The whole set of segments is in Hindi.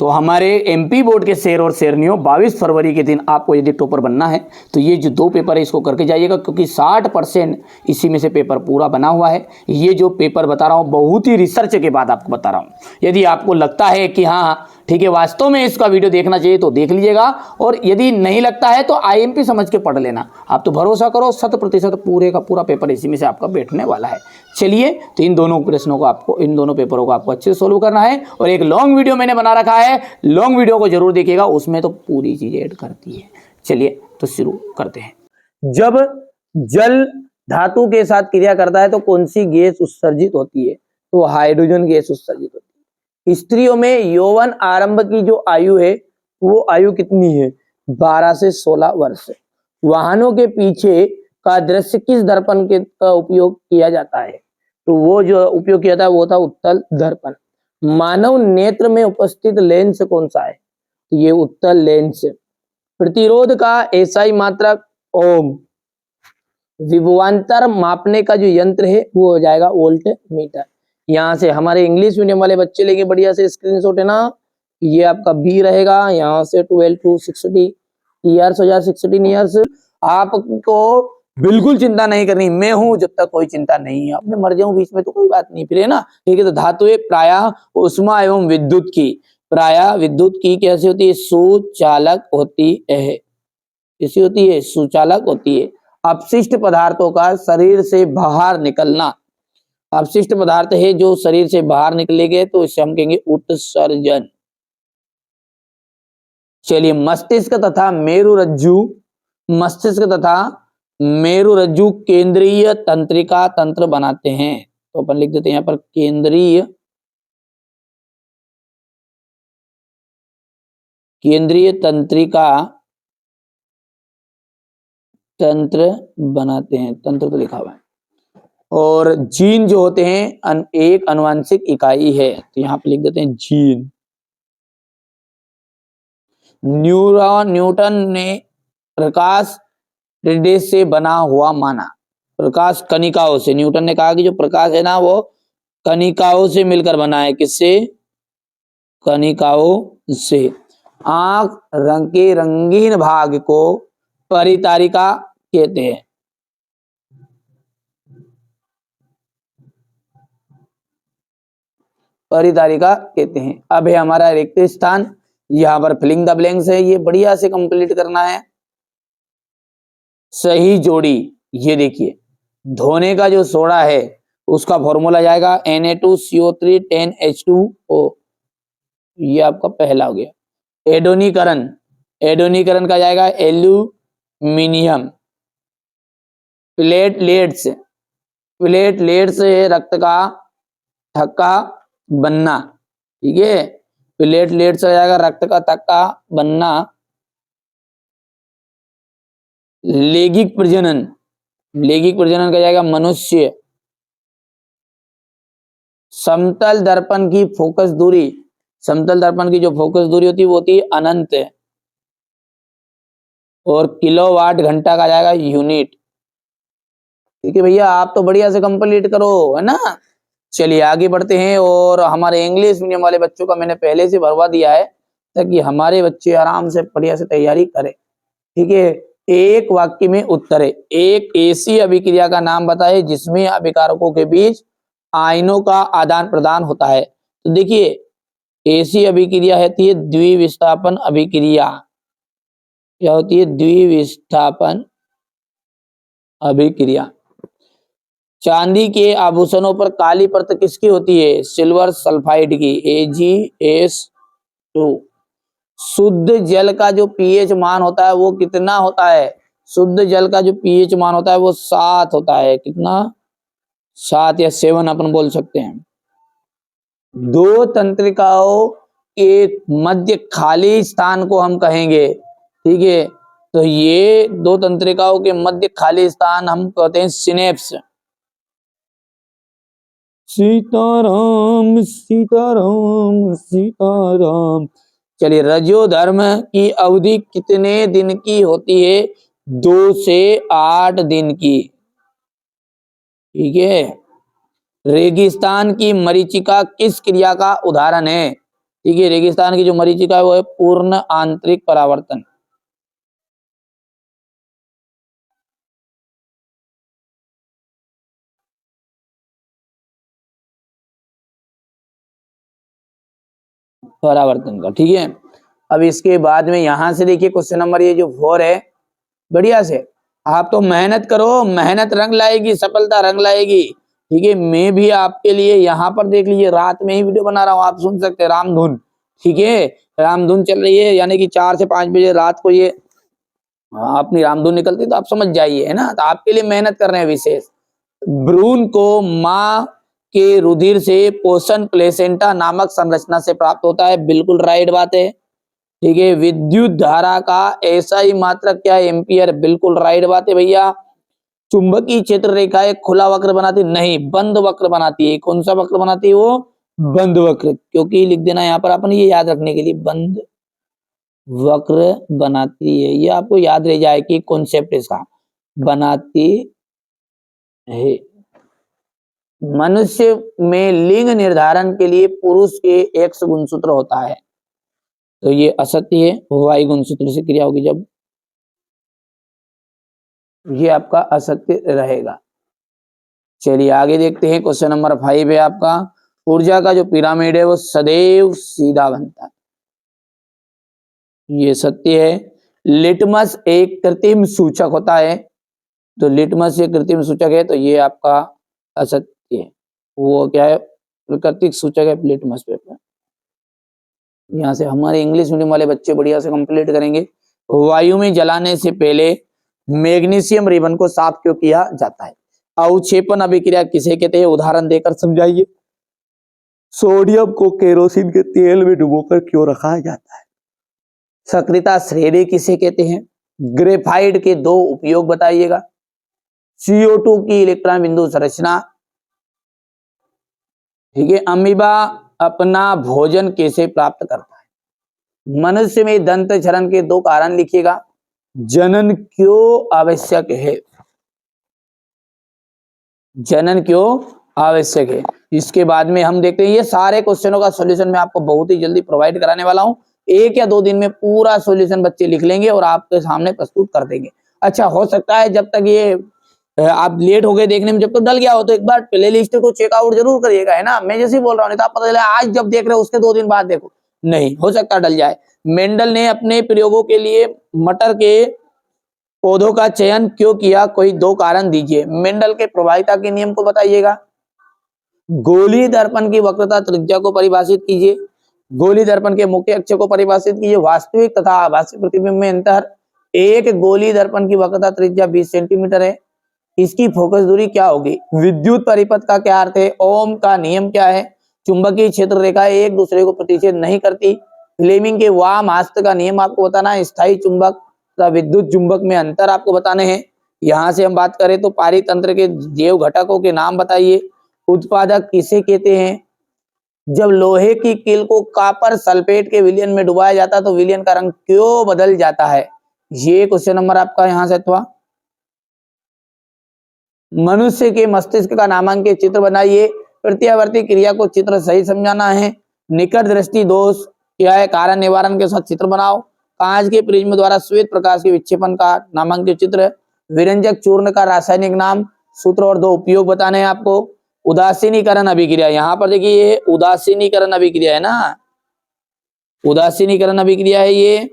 तो हमारे एमपी बोर्ड के शेर और शेरनियों 22 फरवरी के दिन आपको यदि टॉपर बनना है तो ये जो 2 पेपर है इसको करके जाइएगा, क्योंकि 60% इसी में से पेपर पूरा बना हुआ है। ये जो पेपर बता रहा हूँ बहुत ही रिसर्च के बाद आपको बता रहा हूँ। यदि आपको लगता है कि हाँ ठीक है वास्तव में इसका वीडियो देखना चाहिए तो देख लीजिएगा, और यदि नहीं लगता है तो आईएमपी समझ के पढ़ लेना। आप तो भरोसा करो 100% पूरे का पूरा पेपर इसी में से आपका बैठने वाला है। चलिए, तो इन दोनों प्रश्नों को आपको, इन दोनों पेपरों को आपको अच्छे से सोल्व करना है, और एक लॉन्ग वीडियो मैंने बना रखा है, लॉन्ग वीडियो को जरूर देखिएगा, उसमें तो पूरी चीजें ऐड करती है। चलिए तो शुरू करते हैं। जब जल धातु के साथ क्रिया करता है तो कौन सी गैस उत्सर्जित होती है? तो हाइड्रोजन गैस उत्सर्जित होती है। स्त्रियों में यौवन आरंभ की जो आयु है वो आयु कितनी है? 12 से 16 वर्ष। वाहनों के पीछे का दृश्य किस दर्पण के का उपयोग किया जाता है? तो वो जो उपयोग किया था वो था उत्तल दर्पण। मानव नेत्र में उपस्थित लेंस कौन सा है? तो ये उत्तल लेंस। प्रतिरोध का एसआई मात्रक ओम। विभवांतर मापने का जो यंत्र है वो हो जाएगा वोल्ट मीटर। यहाँ से हमारे इंग्लिश मीडियम वाले बच्चे लेंगे बढ़िया से स्क्रीनशॉट है ना, ये आपका बी रहेगा। यहाँ से 12 to 60 ईयर्स हो जाए, 16 ईयर्स। आपको बिल्कुल चिंता नहीं करनी, मैं हूं जब तक कोई चिंता नहीं है। अब मैं मर जाऊं बीच में तो कोई बात नहीं, फिर है ना। ठीक है, तो धातुएं प्रायः उष्मा एवं विद्युत की, प्रायः विद्युत की कैसी होती है? सुचालक होती है। कैसी होती है? सुचालक होती है। अपशिष्ट पदार्थों का शरीर से बाहर निकलना, अपशिष्ट पदार्थ है जो शरीर से बाहर निकलेंगे तो इसे हम कहेंगे उत्सर्जन। चलिए, मस्तिष्क तथा मेरुरज्जु, मस्तिष्क तथा मेरुरज्जु केंद्रीय तंत्रिका तंत्र बनाते हैं। तो अपन लिख देते हैं यहाँ पर केंद्रीय तंत्रिका तंत्र बनाते हैं, तंत्र तो लिखा हुआ है। और जीन जो होते हैं एक आनुवंशिक इकाई है, तो यहाँ पे लिख देते हैं जीन। न्यूटन ने प्रकाश रेडियस से बना हुआ माना, प्रकाश कणिकाओं से। न्यूटन ने कहा कि जो प्रकाश है ना वो कणिकाओं से मिलकर बना है। किससे? कणिकाओं से। आंख रंग के रंगीन भाग को परितारिका कहते हैं। परितारिका कहते हैं। अब है हमारा रिक्त स्थान, यहाँ पर फिलिंग द ब्लैंक्स है, ये बढ़िया से कंप्लीट करना है। सही जोड़ी, ये देखिए धोने का जो सोडा है उसका फॉर्मूला जाएगा Na2CO3 10H2O, ये आपका पहला हो गया। एडोनीकरण, एडोनीकरण का जाएगा एल्यूमिनियम। प्लेटलेट्स, प्लेटलेट्स रक्त का थक्का बनना, ठीक है। प्लेटलेट्स आ जाएगा रक्त का थक्का बनना। लैंगिक प्रजनन, लैंगिक प्रजनन का जाएगा मनुष्य। समतल दर्पण की फोकस दूरी, समतल दर्पण की जो फोकस दूरी होती है वो होती है अनंत। और किलोवाट घंटा का जाएगा यूनिट। ठीक है भैया, आप तो बढ़िया से कंप्लीट करो, है ना। चलिए आगे बढ़ते हैं। और हमारे इंग्लिश मीडियम वाले बच्चों का मैंने पहले से भरवा दिया है ताकि हमारे बच्चे आराम से बढ़िया से तैयारी करें। ठीक है, एक वाक्य में उत्तर है। एक ऐसी अभिक्रिया का नाम बताए जिसमें अभिकारकों के बीच आयनों का आदान प्रदान होता है। तो देखिए ऐसी अभिक्रिया होती है द्विविस्थापन अभिक्रिया। क्या होती है? द्विविस्थापन अभिक्रिया। चांदी के आभूषणों पर काली परत किसकी होती है? सिल्वर सल्फाइड की, AgS2। शुद्ध जल का जो पीएच मान होता है वो कितना होता है? शुद्ध जल का जो पीएच मान होता है वो 7 होता है। कितना? 7 या 7 अपन बोल सकते हैं। दो तंत्रिकाओं के मध्य खाली स्थान को हम कहेंगे, ठीक है। तो ये दो तंत्रिकाओं के मध्य खाली स्थान हम कहते हैं सिनेप्स। सीताराम सीताराम सीताराम। चलिए, रजोधर्म की अवधि कितने दिन की होती है? 2 से 8 दिन की, ठीक है। रेगिस्तान की मरीचिका किस क्रिया का उदाहरण है? ठीक है, रेगिस्तान की जो मरीचिका है वो है पूर्ण आंतरिक परावर्तन। परावर्तन का, ठीक है। अब इसके बाद में यहां से देखिए क्वेश्चन नंबर ये जो 4 है, बढ़िया से आप तो मेहनत करो, मेहनत रंग लाएगी, सफलता रंग लाएगी। ठीक है, मैं भी आपके लिए यहाँ पर देख लीजिए रात में ही वीडियो बना रहा हूँ, आप सुन सकते हैं रामधुन। ठीक है, रामधुन चल रही है, यानी कि 4 से 5 बजे रात को ये अपनी रामधुन निकलती, तो आप समझ जाइए, है ना। तो आपके लिए मेहनत कर रहे हैं विशेष। भ्रूण को माँ के रुधिर से पोषण प्लेसेंटा नामक संरचना से प्राप्त होता है, बिल्कुल राइट बात है। ठीक है, विद्युत धारा का ऐसा ही मात्रक क्या है, एम्पियर, बिल्कुल राइट बात है भैया। चुंबकीय क्षेत्र रेखा एक खुला वक्र बनाती नहीं, बंद वक्र बनाती है। कौन सा वक्र बनाती है वो, बंद वक्र, क्योंकि लिख देना यहाँ पर अपन ये याद रखने के लिए, बंद वक्र बनाती है, ये आपको याद रह जाए कि कॉन्सेप्ट इसका, बनाती है। मनुष्य में लिंग निर्धारण के लिए पुरुष के एक्स गुणसूत्र होता है, तो ये असत्य है, वाई गुणसूत्र से क्रिया होगी जब, ये आपका असत्य रहेगा। चलिए आगे देखते हैं, क्वेश्चन नंबर 5 है आपका, ऊर्जा का जो पिरामिड है वो सदैव सीधा बनता है, ये सत्य है। लिटमस एक कृत्रिम सूचक होता है, तो लिटमस एक कृत्रिम सूचक है, तो ये आपका असत्य है। वो क्या है, प्राकृतिक सूचक है लिटमस पेपर। यहाँ से हमारे इंग्लिश मीडियम वाले बच्चे बढ़िया से कंप्लीट करेंगे। वायु में जलाने से पहले मैग्नीशियम रिबन को साफ क्यों किया जाता है? अवक्षेपण अभिक्रिया किसे कहते हैं, उदाहरण देकर समझाइए। सोडियम को केरोसिन के तेल में डुबोकर क्यों रखा जाता है? सक्रियता श्रेणी किसे कहते हैं? ग्रेफाइट के 2 उपयोग बताइएगा। CO2 की इलेक्ट्रॉन बिंदु संरचना। ठीक है, अमीबा अपना भोजन कैसे प्राप्त करता है? मनुष्य में दंत क्षरण के 2 कारण लिखिएगा। जनन क्यों आवश्यक है, जनन क्यों आवश्यक है। इसके बाद में हम देखते हैं, ये सारे क्वेश्चनों का सॉल्यूशन मैं आपको बहुत ही जल्दी प्रोवाइड कराने वाला हूं। 1 या 2 दिन में पूरा सॉल्यूशन बच्चे लिख लेंगे और आपके सामने प्रस्तुत कर देंगे। अच्छा, हो सकता है जब तक ये आप लेट हो गए देखने में, जब तक डल गया हो तो एक बार प्ले लिस्ट को चेकआउट जरूर करिएगा, है ना। मैं जैसे ही बोल रहा हूँ, नहीं तो आप पता चला आज जब देख रहे हो उसके 2 दिन बाद देखो, नहीं हो सकता डल जाए। मेंडल ने अपने प्रयोगों के लिए मटर के पौधों का चयन क्यों किया, कोई 2 कारण दीजिए। मेंडल के प्रभाविता के नियम को बताइएगा। गोलीय दर्पण की वक्रता त्रिज्या को परिभाषित कीजिए। गोलीय दर्पण के मुख्य अक्ष को परिभाषित कीजिए। वास्तविक तथा आभासी प्रतिबिंब में अंतर। एक गोलीय दर्पण की वक्रता त्रिज्या 20 सेंटीमीटर है, इसकी फोकस दूरी क्या होगी? विद्युत परिपथ का क्या अर्थ है? ओम का नियम क्या है? चुंबकीय क्षेत्र रेखाएं एक दूसरे को प्रतिच्छेद नहीं करती। फ्लेमिंग के वाम हस्त का नियम आपको बताना है। स्थायी चुंबक तथा विद्युत चुंबक में अंतर आपको बताने हैं। यहां से हम बात करें तो पारितंत्र के जैव घटकों के नाम बताइए। उत्पादक किसे कहते हैं? जब लोहे की कील को कॉपर सल्फेट के विलयन में डुबाया जाता है तो विलयन का रंग क्यों बदल जाता है? ये क्वेश्चन नंबर आपका यहां से था। मनुष्य के मस्तिष्क का नामांकित चित्र बनाइए। प्रत्यावर्ती क्रिया को चित्र सही समझाना है। निकट दृष्टि दोष क्या है, कारण निवारण के साथ चित्र बनाओ। कांच के प्रिज्म द्वारा श्वेत प्रकाश के विक्षेपण का नामांकित चित्र। विरंजक चूर्ण का रासायनिक नाम, सूत्र और 2 उपयोग बताने हैं आपको। उदासीनीकरण अभिक्रिया, यहाँ पर देखिए ये उदासीनीकरण अभिक्रिया है ना, उदासीनीकरण अभिक्रिया है ये।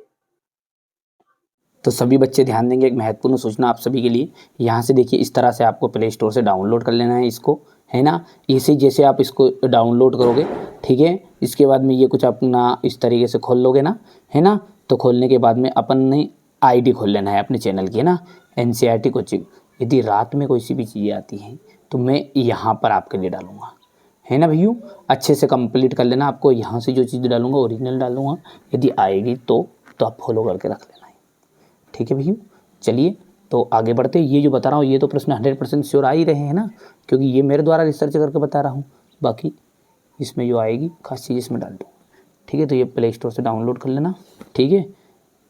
तो सभी बच्चे ध्यान देंगे, एक महत्वपूर्ण सूचना आप सभी के लिए। यहाँ से देखिए इस तरह से आपको प्ले स्टोर से डाउनलोड कर लेना है इसको, है ना। इसे जैसे आप इसको डाउनलोड करोगे, ठीक है, इसके बाद में ये कुछ अपना इस तरीके से खोल लोगे ना, है ना। तो खोलने के बाद में अपन ने ID खोल लेना है अपने चैनल की, है ना, NCERT कोचिंग। यदि रात में कोई सी भी चीज़ें आती हैं तो मैं यहाँ पर आपके लिए डालूंगा, है ना भैया। अच्छे से कंप्लीट कर लेना, आपको यहाँ से जो चीज़ डालूंगा ओरिजिनल डालूंगा, यदि आएगी तो आप फॉलो करके रख लेना है, ठीक है भैया। चलिए तो आगे बढ़ते। ये जो बता रहा हूँ ये तो प्रश्न 100% श्योर आ ही रहे हैं ना, क्योंकि ये मेरे द्वारा रिसर्च करके बता रहा हूँ। बाकी इसमें जो आएगी खास चीज़ इसमें डाल दूँ, ठीक है। तो ये प्ले स्टोर से डाउनलोड कर लेना, ठीक है,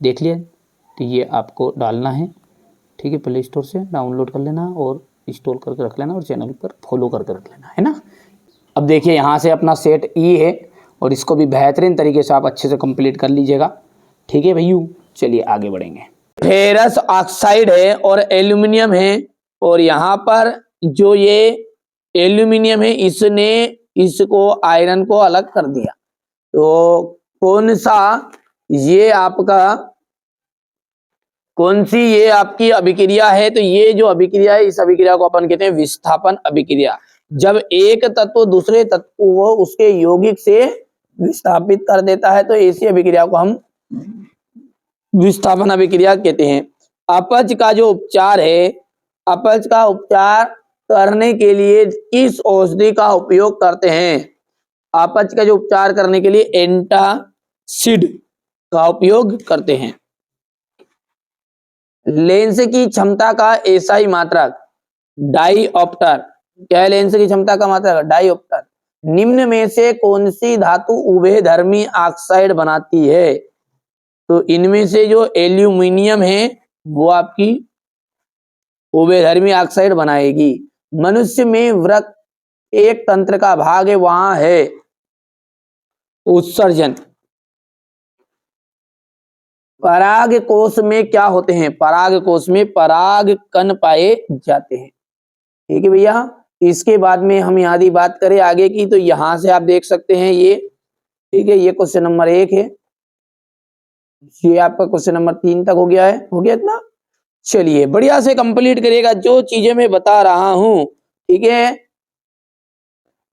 देख लिया। तो ये आपको डालना है, ठीक है, प्ले स्टोर से डाउनलोड कर लेना और इंस्टॉल करके रख लेना और चैनल पर फॉलो करके रख लेना, है ना। अब देखिए यहाँ से अपना सेट E है और इसको भी बेहतरीन तरीके से आप अच्छे से कंप्लीट कर लीजिएगा। ठीक है भैया, चलिए आगे बढ़ेंगे। फेरस ऑक्साइड है और एल्यूमिनियम है, और यहाँ पर जो ये एल्यूमिनियम है इसने इसको आयरन को अलग कर दिया। तो कौन सी ये आपकी अभिक्रिया है? तो ये जो अभिक्रिया है, इस अभिक्रिया को अपन कहते हैं विस्थापन अभिक्रिया। जब एक तत्व दूसरे तत्व को उसके यौगिक से विस्थापित कर देता है, तो ऐसी अभिक्रिया को हम विस्थापन अभिक्रिया कहते हैं। अपच का जो उपचार है, अपच का उपचार करने के लिए किस औषधि का उपयोग करते हैं? अपच का जो उपचार करने के लिए एंटासिड का उपयोग करते हैं। लेंस की क्षमता का एसआई मात्रक डाइऑप्टर। क्या है लेंस की क्षमता का मात्रक? डाइऑप्टर। निम्न में से कौन सी धातु उभयधर्मी ऑक्साइड बनाती है? तो इनमें से जो एल्यूमिनियम है वो आपकी उभयधर्मी ऑक्साइड बनाएगी। मनुष्य में वृक्क एक तंत्र का भाग है, वहां है उत्सर्जन। पराग कोश में क्या होते हैं? पराग कोश में पराग कण पाए जाते हैं। ठीक है भैया। इसके बाद में हम यदि बात करें आगे की, तो यहां से आप देख सकते हैं ये, ठीक है, ये क्वेश्चन नंबर 1 है, ये आपका क्वेश्चन नंबर 3 तक हो गया है। हो गया इतना? चलिए बढ़िया से कंप्लीट करिएगा जो चीजें मैं बता रहा हूं। ठीक है,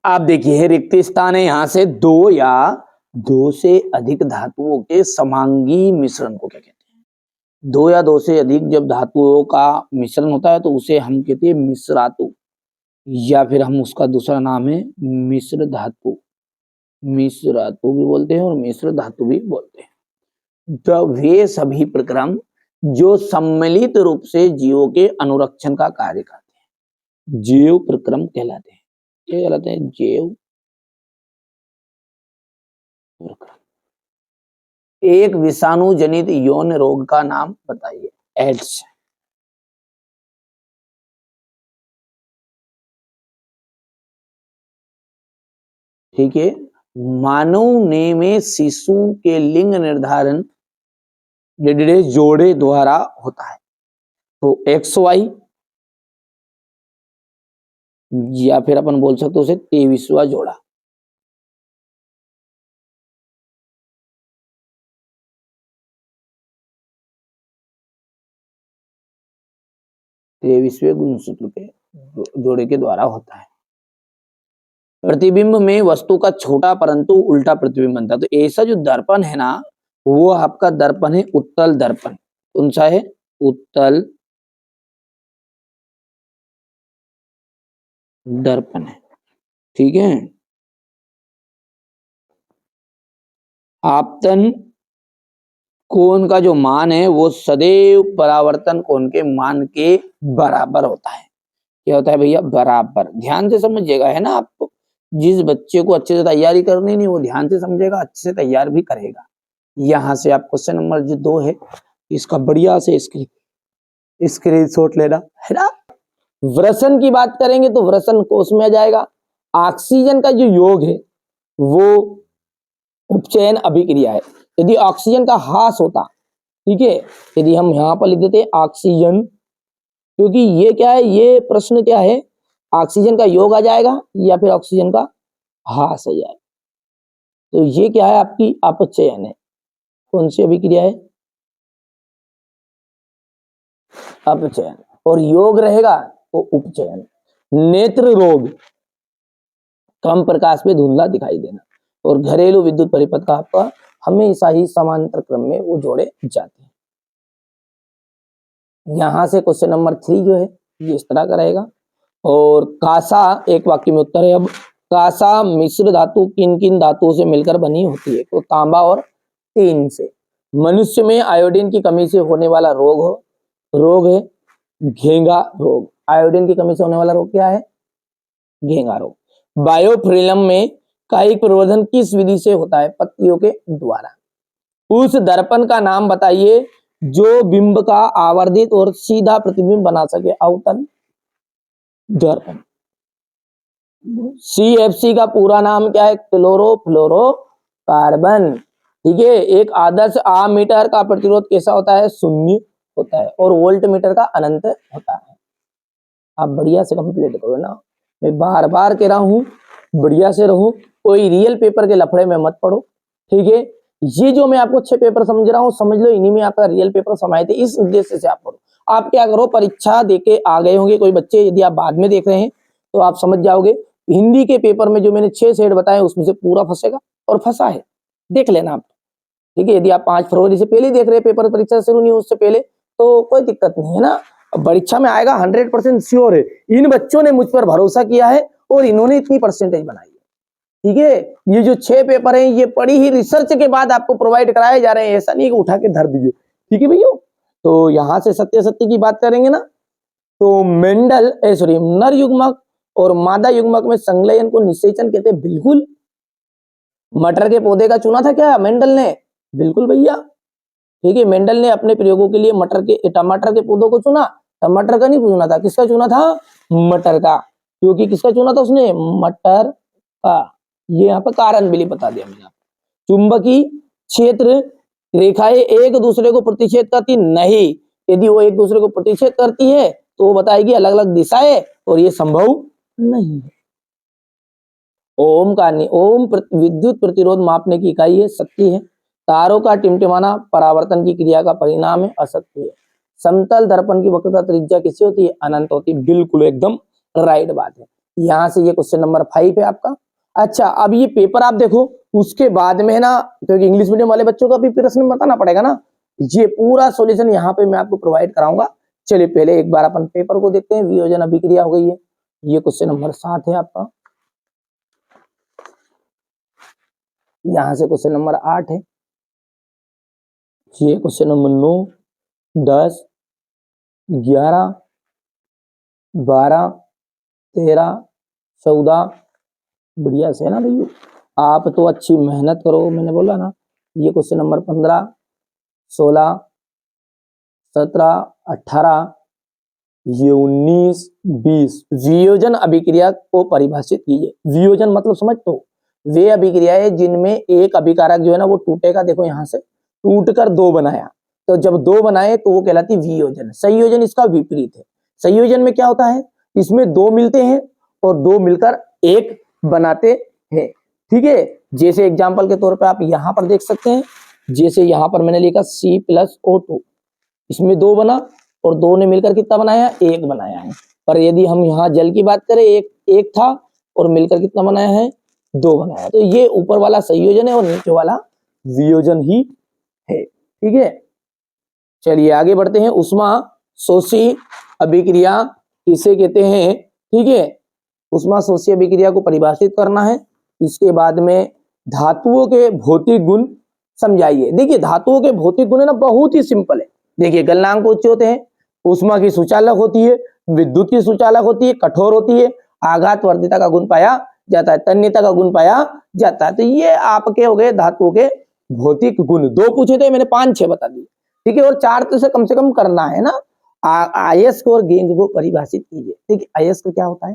आप देखिए रिक्त स्थान है, यहां से 2 या 2 से अधिक धातुओं के समांगी मिश्रण को क्या कहते हैं? 2 या 2 से अधिक जब धातुओं का मिश्रण होता है तो उसे हम कहते हैं मिश्रातु, या फिर हम उसका दूसरा नाम है मिश्र धातु। मिश्रातु भी बोलते हैं और मिश्र धातु भी बोलते हैं। तो वे सभी प्रक्रम जो सम्मिलित रूप से जीवों के अनुरक्षण का कार्य करते हैं, जैव प्रक्रम कहलाते हैं। क्या कहलाते हैं? जैव प्रक्रम। एक विषाणु जनित यौन रोग का नाम बताइए। एड्स। ठीक है, मानव ने में शिशु के लिंग निर्धारण जोड़े द्वारा होता है, तो XY, या फिर अपन बोल सकते उसे 23वां जोड़ा। तेईसवें गुणसूत्र के जोड़े के द्वारा होता है। प्रतिबिंब में वस्तु का छोटा परंतु उल्टा प्रतिबिंब बनता है। तो ऐसा जो दर्पण है ना, वो आपका दर्पण है उत्तल दर्पण। कौन सा है? उत्तल दर्पण है। ठीक है, आपतन कोण का जो मान है वो सदैव परावर्तन कोण के मान के बराबर होता है। क्या होता है भैया? बराबर। ध्यान से समझिएगा, है ना। आपको जिस बच्चे को अच्छे से तैयारी करनी नहीं, वो ध्यान से समझेगा, अच्छे से तैयार भी करेगा। यहां से आप क्वेश्चन नंबर जो 2 है इसका बढ़िया से स्क्रीनशॉट लेना, है ना। वृषण की बात करेंगे तो वृषण कोश में आ जाएगा। ऑक्सीजन का जो योग है वो उपचयन अभिक्रिया है। यदि ऑक्सीजन का ह्रास होता, ठीक है, यदि हम यहां पर लिख देते ऑक्सीजन, क्योंकि ये क्या है, ये प्रश्न क्या है, ऑक्सीजन का योग आ जाएगा या फिर ऑक्सीजन का ह्रास आ जाएगा। तो ये क्या है? आपकी अपचयन है। कौन सी अभिक्रिया है? अपचयन। और योग रहेगा तो उपचयन। नेत्र रोग, कम प्रकाश में धुंधला दिखाई देना, और घरेलू विद्युत परिपथ का आपका हमेशा ही समांतर क्रम में वो जोड़े जाते हैं। यहां से क्वेश्चन नंबर 3 जो है ये इस तरह का रहेगा। और कांसा, एक वाक्य में उत्तर है। अब कांसा मिश्र धातु किन किन धातुओं से मिलकर बनी होती है? तो तांबा और टीन से। मनुष्य में आयोडीन की कमी से होने वाला रोग है घेंगा रोग। आयोडीन की कमी से होने वाला रोग क्या है? घेंगा रोग। बायोफ्रिलम में कायिक प्रवर्धन किस विधि से होता है? पत्तियों के द्वारा। उस दर्पण का नाम बताइए जो बिंब का आवर्धित और सीधा प्रतिबिंब बना सके। अवतल दर्पण। CFC का पूरा नाम क्या है? Chlorofluoro carbon. ठीक है, एक आदर्श आमीटर का प्रतिरोध कैसा होता है? शून्य होता है, और वोल्ट मीटर का अनंत होता है। आप बढ़िया से कंप्लीट करो ना, मैं बार बार कह रहा हूँ, बढ़िया से रहो, कोई रियल पेपर के लफड़े में मत पड़ो। ठीक है, ये जो मैं आपको 6 पेपर समझ रहा हूँ, समझ लो इन्हीं में आपका रियल पेपर समाये थे, इस उद्देश्य से आप पढ़ो। आप क्या करो, परीक्षा देके आ गए होंगे कोई बच्चे, यदि आप बाद में देख रहे हैं तो आप समझ जाओगे, हिंदी के पेपर में जो मैंने 6 सेट बताए उसमें से पूरा फंसेगा, और फंसा है, देख लेना आप। ठीक है, यदि आप 5 फरवरी से पहले देख रहे हैं, पेपर परीक्षा शुरू नहीं हो उससे पहले, तो कोई दिक्कत नहीं है ना, परीक्षा में आएगा 100% श्योर है। इन बच्चों ने मुझ पर भरोसा किया है और इन्होंने इतनी परसेंटेज बनाई है। ठीक है, ये जो 6 पेपर हैं, ये पढ़ी ही रिसर्च के बाद आपको प्रोवाइड कराए जा रहे हैं, ऐसा नहीं कि उठा के धर दीजिए। ठीक है भैया, तो यहां से सत्य की बात करेंगे ना, तो मेंडल सॉरी नर युग्मक और मादा युग्मक में संलयन को निषेचन कहते हैं। बिल्कुल, मटर के पौधे का चुना था क्या मेंडल ने? बिल्कुल भैया। ठीक है, मेंडल ने अपने प्रयोगों के लिए टमाटर के पौधों को चुना, टमाटर का नहीं चुना था, किसका चुना था? मटर का। क्योंकि किसका चुना था उसने? मटर का। ये यहाँ पर कारण भी बता दिया मैंने। चुंबकीय क्षेत्र रेखाएं एक दूसरे को प्रतिच्छेद करती नहीं, यदि वो एक दूसरे को प्रतिच्छेद करती है तो वो बताएगी अलग अलग दिशाएं, और ये संभव नहीं है। ओम विद्युत प्रतिरोध मापने की इकाई है, सत्य है। तारों का टिमटिमाना परावर्तन की क्रिया का परिणाम है, असत्य है। समतल दर्पण की वक्रता त्रिज्या किससे होती है? अनंत होती है। बिल्कुल एकदम राइट बात है। यहां से ये क्वेश्चन नंबर 5 है आपका। अच्छा, अब ये पेपर आप देखो, उसके बाद में ना, क्योंकि इंग्लिश मीडियम वाले बच्चों का भी प्रश्न बताना पड़ेगा ना, ये पूरा सॉल्यूशन यहाँ पे मैं आपको प्रोवाइड कराऊंगा। चलिए पहले एक बार अपन पेपर को देखते हैं। वियोजन अभिक्रिया हो गई है, ये क्वेश्चन नंबर 7 है आपका। यहां से क्वेश्चन नंबर 8 है, ये क्वेश्चन नंबर 9, 10, 11, 12, 13, 14। बढ़िया से है ना भैया, आप तो अच्छी मेहनत करो, मैंने बोला ना। ये क्वेश्चन नंबर 15, 16, 17, 18, ये 19, 20। वियोजन अभिक्रिया को परिभाषित कीजिए। वियोजन मतलब समझ तो, वे अभिक्रियाएं जिनमें एक अभिकारक जो है ना वो टूटेगा, देखो यहां से टूटकर 2 बनाया, तो जब 2 बनाए तो वो कहलाती वियोजन। संयोजन इसका विपरीत है। संयोजन में क्या होता है? इसमें 2 मिलते हैं और 2 मिलकर 1 बनाते हैं। ठीक है, जैसे एग्जाम्पल के तौर पर आप यहां पर देख सकते हैं, जैसे यहां पर मैंने लिखा C+O2, इसमें 2 बना और 2 ने मिलकर कितना बनाया? 1 बनाया है। पर यदि हम यहाँ जल की बात करें, एक था और मिलकर कितना बनाया है? 2 बनाया। तो ये ऊपर वाला संयोजन है और नीचे वाला वियोजन ही है। ठीक है, चलिए आगे बढ़ते हैं। उष्मा शोषी अभिक्रिया किसे कहते हैं? ठीक है, उष्मा शोषी अभिक्रिया को परिभाषित करना है। इसके बाद में धातुओं के भौतिक गुण समझाइए। देखिए, धातुओं के भौतिक गुण है ना, बहुत ही सिंपल है। देखिए, गलनांक उच्च होते हैं, उष्मा की सुचालक होती है, विद्युत की सुचालक होती है, कठोर होती है, आघात वर्धिता का गुण पाया जाता है, तन्यता का गुण पाया जाता है। तो ये आपके हो गए धातुओं के भौतिक गुण। 2 पूछे थे, मैंने 5-6 बता दिए। ठीक है, और 4 तो से कम करना है ना। अयस्क और गेंग को परिभाषित कीजिए। ठीक है, अयस्क क्या होता है?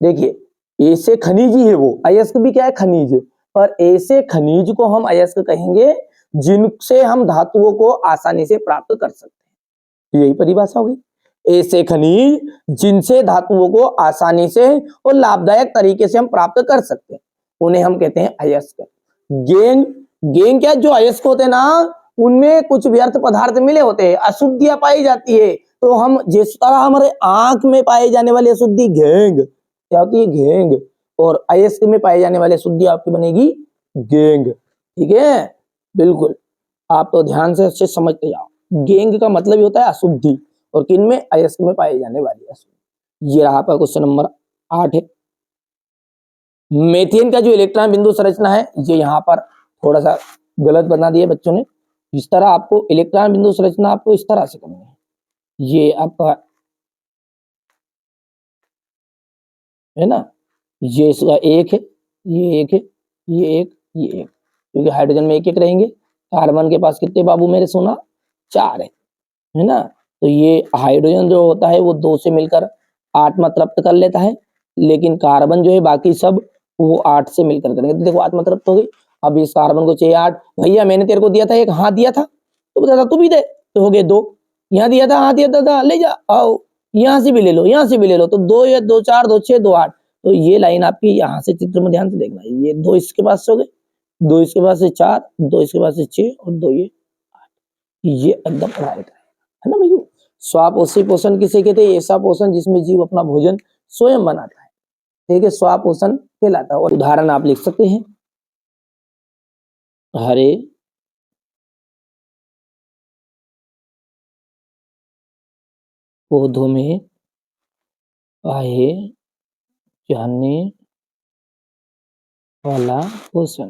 देखिए, ऐसे खनिज ही है वो, अयस्क भी क्या है? खनिज है। पर ऐसे खनिज को हम अयस्क कहेंगे जिनसे हम धातुओं को आसानी से प्राप्त कर सकते हैं। यही परिभाषा होगी। ऐसे खनिज जिनसे धातुओं को आसानी से और लाभदायक तरीके से हम प्राप्त कर सकते हैं, उन्हें हम कहते हैं अयस्क। गेंग क्या? जो अयस्क होते हैं ना, उनमें कुछ व्यर्थ पदार्थ मिले होते हैं, अशुद्धियां पाई जाती है। तो हम जिस तरह हमारे आंख में पाए जाने वाली अशुद्धि गेंग क्या होती है? गेंग। और अयस्क में पाए जाने वाली अशुद्धि आपकी बनेगी गेंग। ठीक है, बिल्कुल, आप तो ध्यान से अच्छे समझते जाओ। गेंग का मतलब ही होता है अशुद्धि, और किन में? अयस्क में पाई जाने वाली अशुद्धि। ये रहा आपका क्वेश्चन नंबर 8 है। मीथेन का जो इलेक्ट्रॉन बिंदु संरचना है, ये यहाँ पर थोड़ा सा गलत बना दिया बच्चों ने। इस तरह आपको इलेक्ट्रॉन बिंदु संरचना आपको इस तरह से करनी है। ये आपका है ना, ये इसका 1 है, ये 1 है, ये 1, ये 1, क्योंकि हाइड्रोजन में 1-1 रहेंगे। कार्बन के पास कितने बाबू मेरे सोना? 4 है ना। तो ये हाइड्रोजन जो होता है वो 2 से मिलकर आत्मा तृप्त कर लेता है, लेकिन कार्बन जो है बाकी सब वो 8 से मिलकर करेंगे। तो देखो 8 मतलब तो हो गई। अब इस कार्बन को चाहिए 8, भैया मैंने तेरे को दिया था 1, हाँ दिया था, तो बता तू भी दे, तो हो गए 2, यहाँ दिया था, हाँ दिया था, ले जा, आओ यहाँ से भी ले लो, यहाँ से भी ले लो, तो 2 या 2 4 2 6 2 8। तो ये लाइन आपकी यहाँ से चित्र में ध्यान से देखना, ये 2 इसके पास से हो गए, 2 इसके पास से 4, 2 इसके पास से 6 और 2 ये 8। ये एकदम राइट है ना भैया। स्वापोषी पोषण किसे कहते हैं? ऐसा पोषण जिसमें जीव अपना भोजन स्वयं बनाता है, ठीक है, स्वापोषण कहलाता है। और उदाहरण आप लिख सकते हैं, हरे पौधों में पाए जाने वाला पोषण,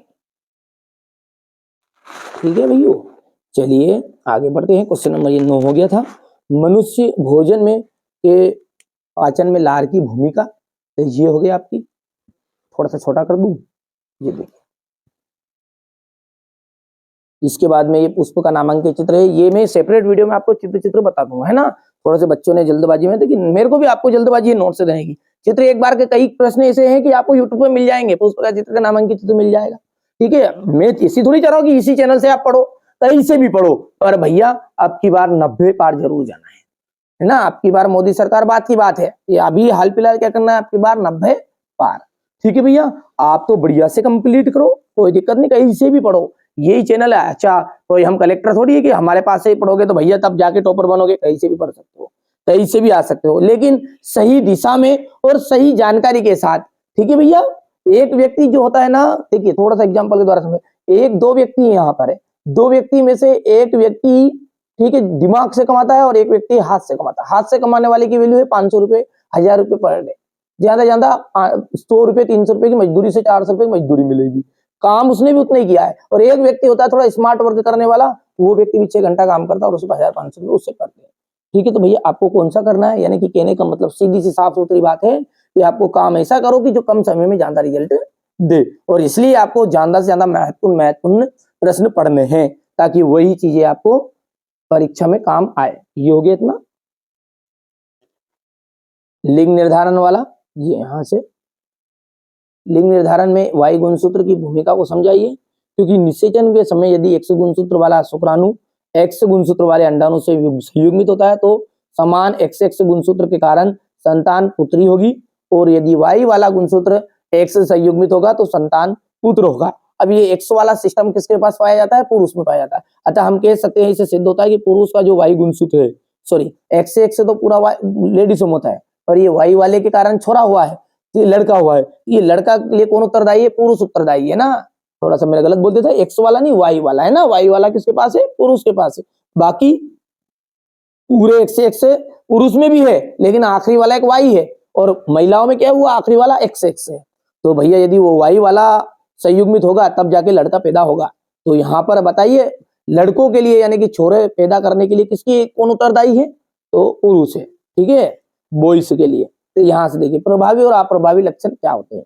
ठीक है भैया। चलिए आगे बढ़ते हैं, क्वेश्चन नंबर ये 9 हो गया था। मनुष्य भोजन में के पाचन में लार की भूमिका, तो ये हो गया आपकी, थोड़ा सा छोटा कर दूं, ये देखिए। इसके बाद में ये पुष्प का नामांकित चित्र है, ये मैं सेपरेट वीडियो में आपको चित्र बता दूंगा, है ना। थोड़ा से बच्चों ने जल्दबाजी में, लेकिन मेरे को भी आपको जल्दबाजी है नोट से देने की। चित्र एक बार के कई प्रश्न ऐसे हैं कि आपको यूट्यूब पे मिल जाएंगे, पुष्प का चित्र का नामांकित चित्र मिल जाएगा, ठीक है। मैं इसी थोड़ी चाह रहा हूँ कि इसी चैनल से आप पढ़ो, कहीं से भी पढ़ो, पर भैया अब की बार 90 पार जरूर जाना है ना। आपकी बार मोदी सरकार बात की बात है, ये अभी हाल फिलहाल क्या करना है, आपकी बार 90 पार, ठीक है भैया। आप तो बढ़िया से कंप्लीट करो, कोई दिक्कत नहीं, कहीं से भी पढ़ो, यही चैनल है। अच्छा तो हम कलेक्टर थोड़ी है कि हमारे पास से ही पढ़ोगे तो भैया तब जाके टॉपर बनोगे, कहीं से भी पढ़ सकते हो, कहीं से भी आ सकते हो, लेकिन सही दिशा में और सही जानकारी के साथ, ठीक है भैया। एक व्यक्ति जो होता है ना, देखिए थोड़ा सा एग्जांपल के द्वारा समझ, एक दो व्यक्ति यहाँ पर है, दो व्यक्ति में से एक व्यक्ति, ठीक है, दिमाग से कमाता है और एक व्यक्ति हाथ से कमाता है। हाथ से कमाने वाले की वैल्यू है 500 रुपए, 1000 रुपए पर डे, ज्यादा ज्यादा 100 रुपए 300 रुपए की मजदूरी से 400 रुपए की मजदूरी मिलेगी, काम उसने भी उतना ही किया है। और एक व्यक्ति होता है थोड़ा स्मार्ट वर्क करने वाला, वो व्यक्ति भी 6 घंटा काम करता है और उसको 1500 रुपए उससे करते हैं, ठीक है। तो भैया आपको कौन सा करना है, यानी कि कहने का मतलब सीधी सी साफ सुथरी बात है कि आपको काम ऐसा करो कि जो कम समय में ज्यादा रिजल्ट दे, और इसलिए आपको ज्यादा से ज्यादा महत्वपूर्ण प्रश्न पढ़ने हैं, ताकि वही चीजें आपको परीक्षा में काम आए। ये हो गया इतना लिंग निर्धारण वाला। ये यहां से लिंग निर्धारण में वाई गुणसूत्र की भूमिका को समझाइए, क्योंकि निषेचन के समय यदि एक्स गुणसूत्र वाला शुक्राणु एक्स गुणसूत्र वाले अंडाणु से संयुग्मित होता है तो समान एक्स एक्स गुणसूत्र के कारण संतान पुत्री होगी, और यदि वाई वाला गुणसूत्र एक्स से संयुग्मित होगा तो संतान पुत्र होगा। अब ये एक्स वाला सिस्टम किसके पास पाया जाता है? पुरुष में पाया जाता है। अतः हम कह सकते हैं, इससे सिद्ध होता है कि पुरुष का जो वाई गुणसूत्र है, सॉरी एक्स से एक्स से तो पूरा लेडीज में होता है, और ये वाई वाले के कारण छोड़ा हुआ है, ये लड़का हुआ है। ये लड़का के लिए कौन उत्तरदायी है? पुरुष उत्तरदायी है ना। थोड़ा सा मेरा गलत बोल दिया था, एक्स वाला नहीं वाई वाला है ना। वाई वाला किसके पास है? पुरुष के पास है। बाकी पूरे एक्स एक्स पुरुष में भी है, लेकिन आखिरी वाला एक वाई है, और महिलाओं में क्या है? वो आखिरी वाला एक्स एक्स है। तो भैया यदि वो वाई वाला संयुग्मित होगा तब जाके लड़का पैदा होगा। तो यहाँ पर बताइए लड़कों के लिए यानी कि छोरे पैदा करने के लिए किसकी कौन उत्तरदायी है? तो पुरुष है, ठीक है, बॉयज के लिए। तो यहां से देखिए प्रभावी और अप्रभावी लक्षण क्या होते हैं।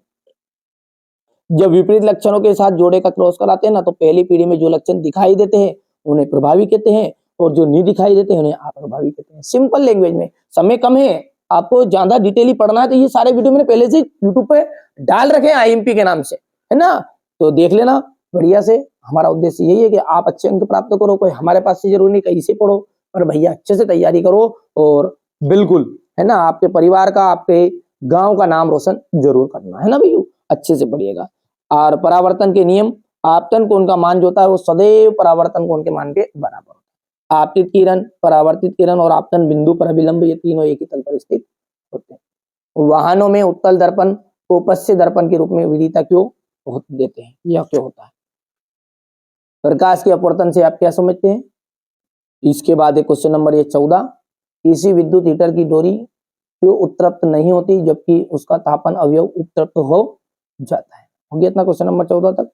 जब विपरीत लक्षणों के साथ जोड़े का क्रॉस कराते हैं ना, तो पहली पीढ़ी में जो लक्षण दिखाई देते हैं उन्हें प्रभावी कहते हैं, और जो नहीं दिखाई देते हैं उन्हें अप्रभावी कहते हैं। सिंपल लैंग्वेज में, समय कम है, आपको ज्यादा डिटेली पढ़ना है तो ये सारे वीडियो मैंने पहले से यूट्यूब पे डाल रखे हैं आईएमपी के नाम से, है ना। तो देख लेना बढ़िया से। हमारा उद्देश्य यही है कि आप अच्छे अंक प्राप्त करो, कोई हमारे पास से जरूरी नहीं कहीं से पढ़ो, पर भैया अच्छे से तैयारी करो, और बिल्कुल, है ना, आपके परिवार का, आपके गांव का नाम रोशन जरूर करना है ना भैया। अच्छे से पढ़िएगा। और परावर्तन के नियम, आपतन कोण का मान जो होता है वो सदैव परावर्तन कोण के मान के बराबर होता है। आपतित किरण, परावर्तित किरण और आपतन बिंदु पर अभिलंब, ये तीनों एक ही तल पर स्थित होते हैं। वाहनों में उत्तल दर्पण को पश्य दर्पण के रूप में विदिता क्यों देते हैं? यह क्यों होता है? प्रकाश के अपवर्तन से आप क्या समझते हैं? इसके बाद एक क्वेश्चन नंबर ये 14, किसी विद्युत हीटर की डोरी क्यों उत्तप्त नहीं होती जबकि उसका तापन अवयव उत्तप्त हो जाता है? हो गया इतना क्वेश्चन नंबर 14 तक।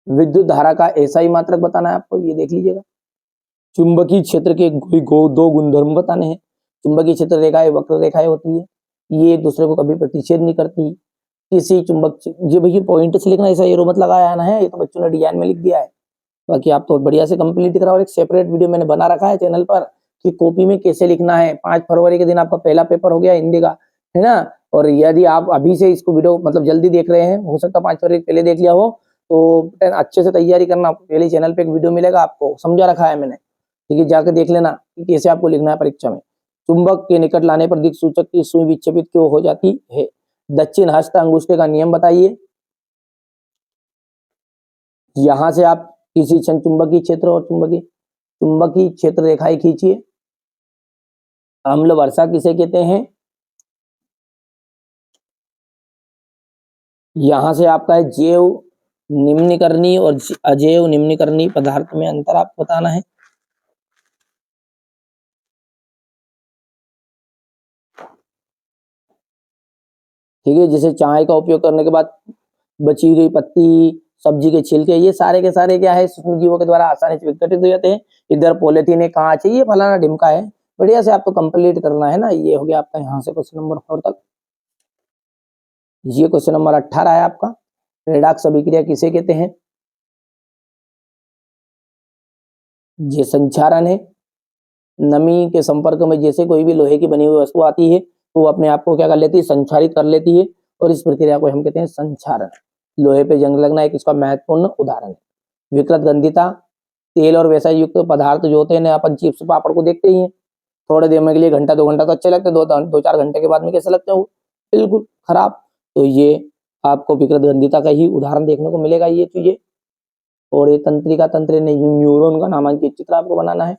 विद्युत धारा का एसआई मात्रक बताना है आपको, ये देख लीजिएगा। चुंबकीय क्षेत्र के दो गुणधर्म बताने हैं। चुंबकीय क्षेत्र रेखाएं वक्र रेखाएं होती है, ये एक दूसरे को कभी प्रतिच्छेद नहीं करती। किसी चुंबक, ये भैया पॉइंट से लिखना, ऐसा एरो मत लगाया ना है, ये तो बच्चों ने डिजाइन में लिख दिया है। बाकी आप तो बढ़िया से कंप्लीट करा, और एक सेपरेट वीडियो मैंने बना रखा है चैनल पर कि कॉपी में कैसे लिखना है। 5 फरवरी के दिन आपका पहला पेपर हो गया हिंदी का, है ना। और यदि आप अभी से इसको वीडियो मतलब जल्दी देख रहे हैं, हो सकता है 5 फरवरी पहले देख लिया हो, तो अच्छे से तैयारी करना। पहले चैनल पे एक वीडियो मिलेगा, आपको समझा रखा है मैंने, ठीक है, जाकर देख लेना कि कैसे आपको लिखना है परीक्षा में। चुंबक के निकट लाने पर दिक्सूचक की सुई विक्षेपित क्यों हो जाती है? दक्षिण हस्त अंगूठे का नियम बताइए। यहां से आप किसी क्षण चुंबकीय क्षेत्र और चुंबकीय क्षेत्र रेखाएं खींचिए। अम्ल वर्षा किसे कहते हैं? यहां से आपका है जैव निम्नीकरणीय और अजैव निम्नीकरणीय पदार्थ में अंतर आपको बताना है। ठीक है, जैसे चाय का उपयोग करने के बाद बची गई पत्ती, सब्जी के छिलके, ये सारे के सारे क्या है, सूक्ष्म जीवों के द्वारा आसानी से विघटित हो जाते हैं। इधर पॉलिथीन है, कांच है, ये फलाना ढिमका है। बढ़िया से आपको कंप्लीट करना है ना। ये हो गया आपका यहाँ से क्वेश्चन नंबर 4 तक। ये क्वेश्चन नंबर 18 है आपका। रेडॉक्स अभिक्रिया किसे कहते हैं? ये संक्षारण है। नमी के संपर्क में जैसे कोई भी लोहे की बनी हुई वस्तु आती है तो वो अपने आप को क्या कर लेती है, संक्षारित कर लेती है, और इस प्रक्रिया को हम कहते हैं संक्षारण। लोहे पे जंग लगना एक इसका महत्वपूर्ण उदाहरण है। विकृत गंधिता, तेल और वैसा युक्त पदार्थ जो होते हैं ना, अपन चिप्स पापड़ को देखते ही हैं, थोड़े देर में के लिए, घंटा 2 घंटा तो अच्छे लगते हैं, 2-4 घंटे के बाद में कैसे लगते हैं वो, बिल्कुल खराब। तो ये आपको विकृत गंधिता का ही उदाहरण देखने को मिलेगा ये चीजें। और ये तंत्रिका तंत्र न्यूरॉन का नामांकित चित्र आपको बनाना है।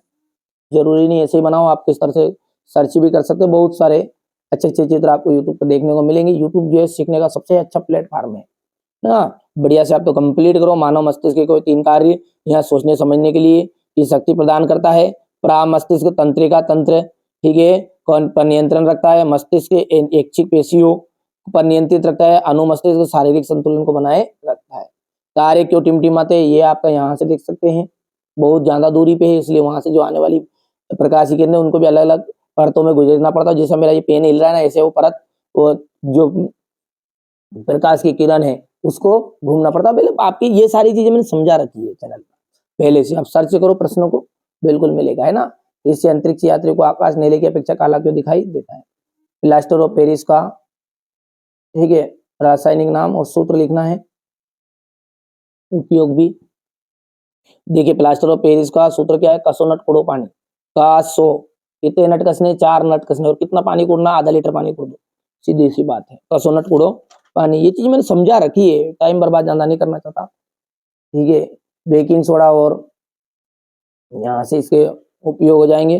जरूरी नहीं ऐसे ही बनाओ, आप किस तरह से सर्च भी कर सकते हो। बहुत सारे अच्छे अच्छे चित्र आपको यूट्यूब पर देखने को मिलेंगे। यूट्यूब जो है सीखने का सबसे अच्छा प्लेटफॉर्म है ना। बढ़िया से आप तो कंप्लीट करो। मानव मस्तिष्क के कोई 3 कार्य यहाँ सोचने समझने के लिए ये शक्ति प्रदान करता है। मस्तिष्क तंत्रिका तंत्र, ठीक है, कौन पर नियंत्रण रखता है? मस्तिष्क के ऐच्छिक पेशियों पर नियंत्रित रखता है। अनुमस्तिष्क शारीरिक संतुलन को बनाए रखता है। कार्य क्यों टिमटिमाते हैं, ये आपका यहाँ से देख सकते हैं। बहुत ज्यादा दूरी पे है, इसलिए वहां से जो आने वाली प्रकाश की किरणें उनको भी अलग अलग परतों में गुजरना पड़ता है। जैसे मेरा ये पेन हिल रहा है ना, ऐसे वो परत, वो जो प्रकाश की किरण है उसको घूमना पड़ता है। पहले आपकी ये सारी चीजें मैंने समझा रखी है चैनल पर, पहले से आप सर्च करो, प्रश्नों को बिल्कुल मिलेगा, है ना। इससे अंतरिक्ष यात्री को आकाश नीले की अपेक्षा काला क्यों दिखाई देता है? प्लास्टर ऑफ पेरिस का, ठीक है, रासायनिक नाम और सूत्र लिखना है। उपयोग भी देखिए, प्लास्टर ऑफ पेरिस का सूत्र क्या है? कसो नट कुड़ो पानी का 100, कितने नट कसने? 4 नट कसने। और कितना पानी कुड़ना? आधा लीटर पानी कुड़ दो, सीधी सी बात है। कसो नट कुड़ो पानी, ये चीज मैंने समझा रखी है, टाइम बर्बाद ज्यादा नहीं करना चाहता, ठीक है। बेकिंग सोडा और यहाँ से इसके उपयोग हो जाएंगे।